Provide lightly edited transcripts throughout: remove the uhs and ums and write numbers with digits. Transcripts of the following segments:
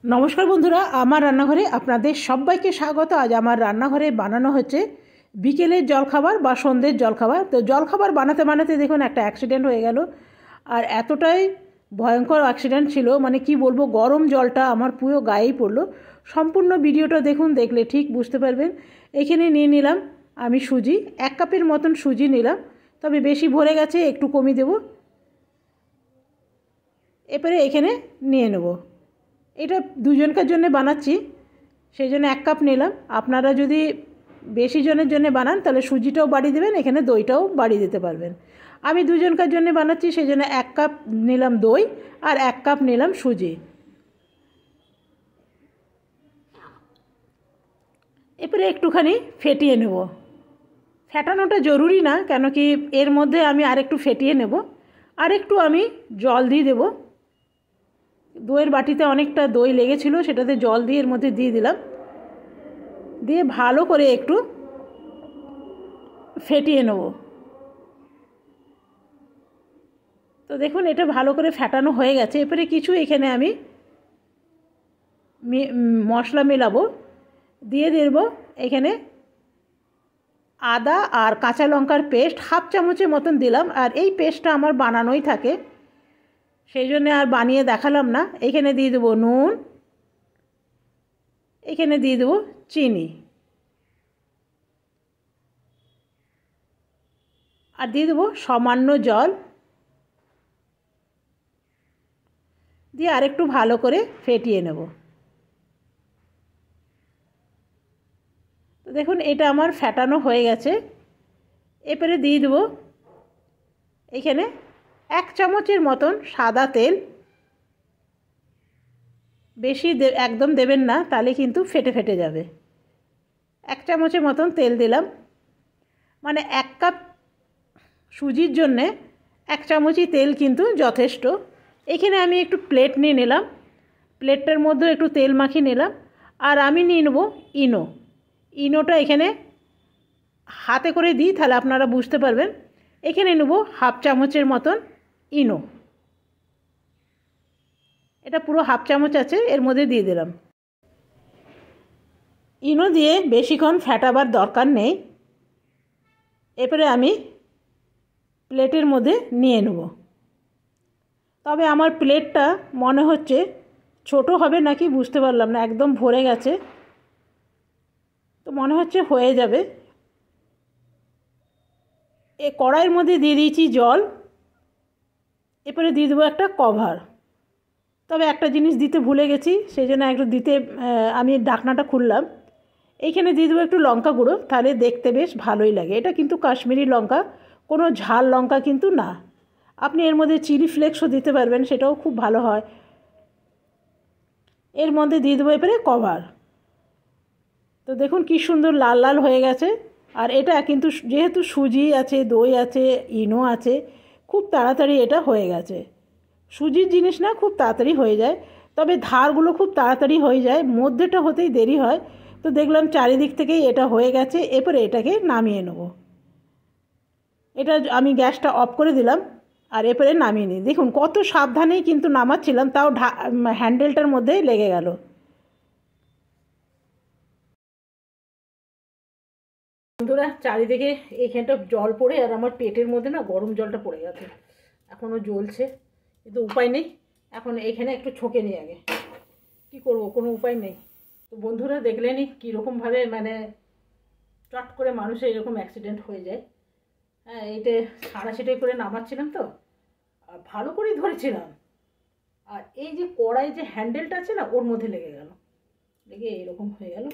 नमस्कार बंधुरा आमार रान्नाघरे आपनादेर सबाइके स्वागत। आज आमार रान्नाघरे बानानो हच्छे बिकेलेर जलखाबार बा सन्ध्येर जलखाबार। तो जलखाबार बानाते बानाते देखुन एकटा एक्सिडेंट हये गेल और एतटाई भयंकर एक्सिडेंट छिलो माने कि बोलबो गरम जलटा आमार पुरो गायेई पड़लो। सम्पूर्ण भिडियोटा देखुन, देखले ठीक बुझते पारबेन। एखाने निये निलाम आमी सुजी, 1 कापेर मतन सुजी निलाम, तबे बेशी भरे गेछे एकटु कमिये देब। एरपरे एखाने निये नेब। এটা দুজনকার জন্য বানাচ্ছি, সেই জন্য 1 কাপ নিলাম। আপনারা যদি বেশি জনের জন্য বানান তাহলে সুজিটাও বাড়িয়ে দেবেন, এখানে দইটাও বাড়িয়ে দিতে পারবেন। আমি দুজনকার জন্য বানাচ্ছি, সেই জন্য 1 কাপ নিলাম দই আর 1 কাপ নিলাম সুজি। এরপরে একটুখানি ফেটিয়ে নেব। ফেটানোটা জরুরি না, কেন কি এর মধ্যে আমি আরেকটু ফেটিয়ে নেব। আর একটু আমি জল দিয়ে দেব। দইয়ের বাটিতে অনেকটা দই লেগেছিল, সেটাতে জল দিয়ে এর মধ্যে দিয়ে দিলাম, দিয়ে ভালো করে একটু ফেটিয়ে নেব। তো দেখুন এটা ভালো করে ফেটানো হয়ে গেছে। এরপরে কিছু এখানে আমি মশলা মেলাবো। দিয়ে দেব এখানে আদা আর কাঁচা লঙ্কার পেস্ট 1/2 চামচের মতন দিলাম। আর এই পেস্টটা আমার বানানোই থাকে, সেই জন্য আর বানিয়ে দেখালাম না। এখানে দিয়ে দেবো নুন, এখানে দিয়ে দেবো চিনি আর দিয়ে দেবো সামান্য জল, দিয়ে আরেকটু ভালো করে ফেটিয়ে নেব। তো দেখুন এটা আমার ফেটানো হয়ে গেছে। এরপরে দিয়ে দেবো এখানে 1 চামচের মতন সাদা তেল। বেশি একদম দেবেন না, তাহলে কিন্তু ফেটে ফেটে যাবে। 1 চামচের মতন তেল দিলাম, মানে 1 কাপ সুজির জন্যে 1 চামচই তেল কিন্তু যথেষ্ট। এখানে আমি একটু প্লেট নিয়ে নিলাম, প্লেটটার মধ্যে একটু তেল মাখিয়ে নিলাম। আর আমি নিয়ে নেব ইনো। ইনোটা এখানে হাতে করে দিই, তাহলে আপনারা বুঝতে পারবেন। এখানে নেব 1/2 চামচের মতন ইনো। এটা পুরো 1/2 চামচ আছে, এর মধ্যে দিয়ে দিলাম। ইনো দিয়ে বেশিক্ষণ ফেটাবার দরকার নেই। এরপরে আমি প্লেটের মধ্যে নিয়ে নেব। তবে আমার প্লেটটা মনে হচ্ছে ছোট হবে নাকি বুঝতে পারলাম না, একদম ভরে গেছে। তো মনে হচ্ছে হয়ে যাবে। এই কড়াইয়ের মধ্যে দিয়ে দিয়েছি জল। এরপরে দিয়ে দেবো একটা কভার। তবে একটা জিনিস দিতে ভুলে গেছি, সেই জন্য একটু দিতে আমি ঢাকনাটা খুললাম। এইখানে দিয়ে দেবো একটু লঙ্কা গুঁড়ো, তাহলে দেখতে বেশ ভালোই লাগে। এটা কিন্তু কাশ্মীরি লঙ্কা, কোনো ঝাল লঙ্কা কিন্তু না। আপনি এর মধ্যে চিলি ফ্লেক্সও দিতে পারবেন, সেটাও খুব ভালো হয়। এর মধ্যে দিয়ে দেবো এবারে কভার। তো দেখুন কি সুন্দর লাল লাল হয়ে গেছে। আর এটা কিন্তু যেহেতু সুজি আছে, দই আছে, ইনো আছে, খুব তাড়াতাড়ি এটা হয়ে গেছে। সুজির জিনিস না, খুব তাড়াতাড়ি হয়ে যায়। তবে ধারগুলো খুব তাড়াতাড়ি হয়ে যায়, মধ্যেটা হতেই দেরি হয়। তো দেখলাম চারিদিক থেকেই এটা হয়ে গেছে। এরপরে এটাকে নামিয়ে নেব। এটা আমি গ্যাসটা অফ করে দিলাম আর এরপরে নামিয়ে নিই। দেখুন কত সাবধানেই কিন্তু নামাচ্ছিলাম, তাও হ্যান্ডেলটার মধ্যে লেগে গেল। বন্ধুরা চারিদিকে এখানটা জল পড়ে আর আমার পেটের মধ্যে না গরম জলটা পড়ে গেছে, এখনও জ্বলছে। কিন্তু উপায় নেই, এখন এখানে একটু ছোঁকে নিই আগে। কি করব, কোনো উপায় নেই। তো বন্ধুরা দেখলেনই কীরকমভাবে মানে চট করে মানুষের এরকম অ্যাক্সিডেন্ট হয়ে যায়। হ্যাঁ, এইটা ছাড়াছিটাই করে নামাচ্ছিলাম, তো আর ভালো করেই ধরেছিলাম। আর এই যে কড়াই যে হ্যান্ডেলটা আছে না, ওর মধ্যে লেগে গেল, লেগে এরকম হয়ে গেল।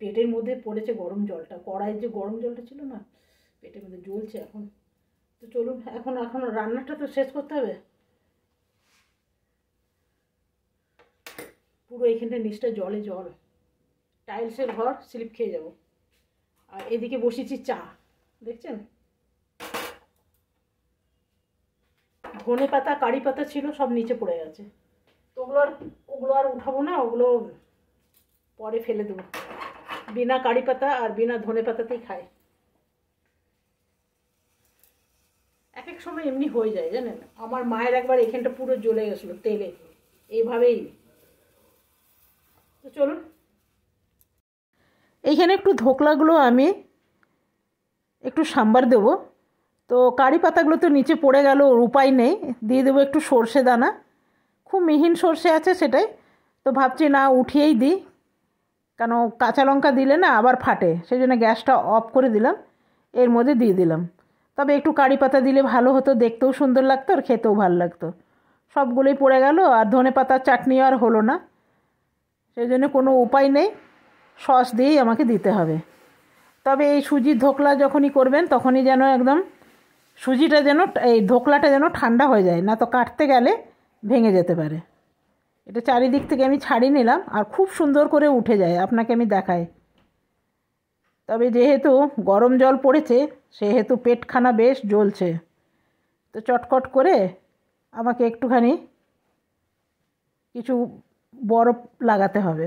পেটের মধ্যে পড়েছে গরম জলটা, কড়াইয়ের যে গরম জলটা ছিল না, পেটের মধ্যে জ্বলছে এখন। তো চলুন এখন রান্নাটা তো শেষ করতে হবে। পুরো এইখানটা নিচটা জলে জল, টাইলসের ঘর, স্লিপ খেয়ে যাব। আর এদিকে বসেছি চা, দেখছেন ধনে পাতা কারি পাতা ছিল সব নিচে পড়ে গেছে। তো ওগুলো আর উঠাবো না, ওগুলো পরে ফেলে দেবো। বিনা কারি পাতা আর বিনা ধনে পাতাতেই খাই। এক এক সময় এমনি হয়ে যায় জানেন। আমার মায়ের একবার এখানটা পুরো জ্বলে গেছিলো তেলে, এইভাবেই চলুন, এইখানে একটু ধোকলাগুলো আমি একটু সাম্বার দেবো। তো কারি পাতাগুলো তো নিচে পড়ে গেল, ওর উপায় নেই, দিয়ে দেবো একটু সর্ষে দানা, খুব মিহিন সর্ষে আছে সেটাই। তো ভাবছি না উঠিয়েই দিই, কেন কাঁচা লঙ্কা দিলে না আবার ফাটে, সেই জন্য গ্যাসটা অফ করে দিলাম, এর মধ্যে দিয়ে দিলাম। তবে একটু কারি পাতা দিলে ভালো হতো, দেখতেও সুন্দর লাগতো আর খেতেও ভালো লাগতো। সবগুলোই পড়ে গেল, আর ধনে পাতার চাটনি আর হলো না, সেই জন্য কোনো উপায় নেই, সস দিয়েই আমাকে দিতে হবে। তবে এই সুজির ধোকলা যখনই করবেন তখনই যেন একদম সুজিটা যেন, এই ধোকলাটা যেন ঠান্ডা হয়ে যায়, না তো কাটতে গেলে ভেঙে যেতে পারে। এটা চারিদিক থেকে আমি ছাড়িয়ে নিলাম, আর খুব সুন্দর করে উঠে যায়, আপনাকে আমি দেখাই। তবে যেহেতু গরম জল পড়েছে সেহেতু পেটখানা বেশ জ্বলছে, তো চটকট করে আমাকে একটুখানি কিছু বরফ লাগাতে হবে।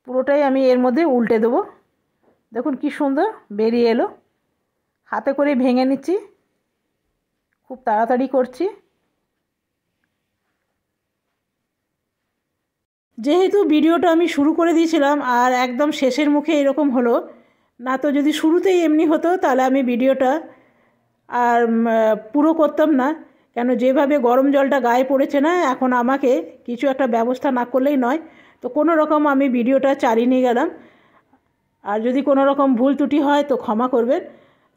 পুরোটাই আমি এর মধ্যে উল্টে দেবো। দেখুন কি সুন্দর বেরিয়ে এলো, হাতে করে ভেঙে নিচ্ছি, খুব তাড়াতাড়ি করছি। যেহেতু ভিডিওটা আমি শুরু করে দিয়েছিলাম আর একদম শেষের মুখে এরকম হলো, না তো যদি শুরুতেই এমনি হতো তাহলে আমি ভিডিওটা আর পুরো করতাম না, কেন যেভাবে গরম জলটা গায়ে পড়েছে না, এখন আমাকে কিছু একটা ব্যবস্থা না করলেই নয়। তো কোনো রকম আমি ভিডিওটা চালিয়ে নিয়ে গেলাম, আর যদি কোনো রকম ভুল ত্রুটি হয় তো ক্ষমা করবেন।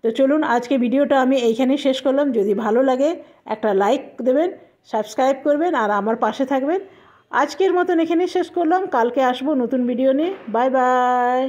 তো চলুন, আজকে ভিডিওটা আমি এইখানেই শেষ করলাম। যদি ভালো লাগে একটা লাইক দেবেন, সাবস্ক্রাইব করবেন আর আমার পাশে থাকবেন। আজকের মতন এখানেই শেষ করলাম, কালকে আসবো নতুন ভিডিও নিয়ে। Bye bye.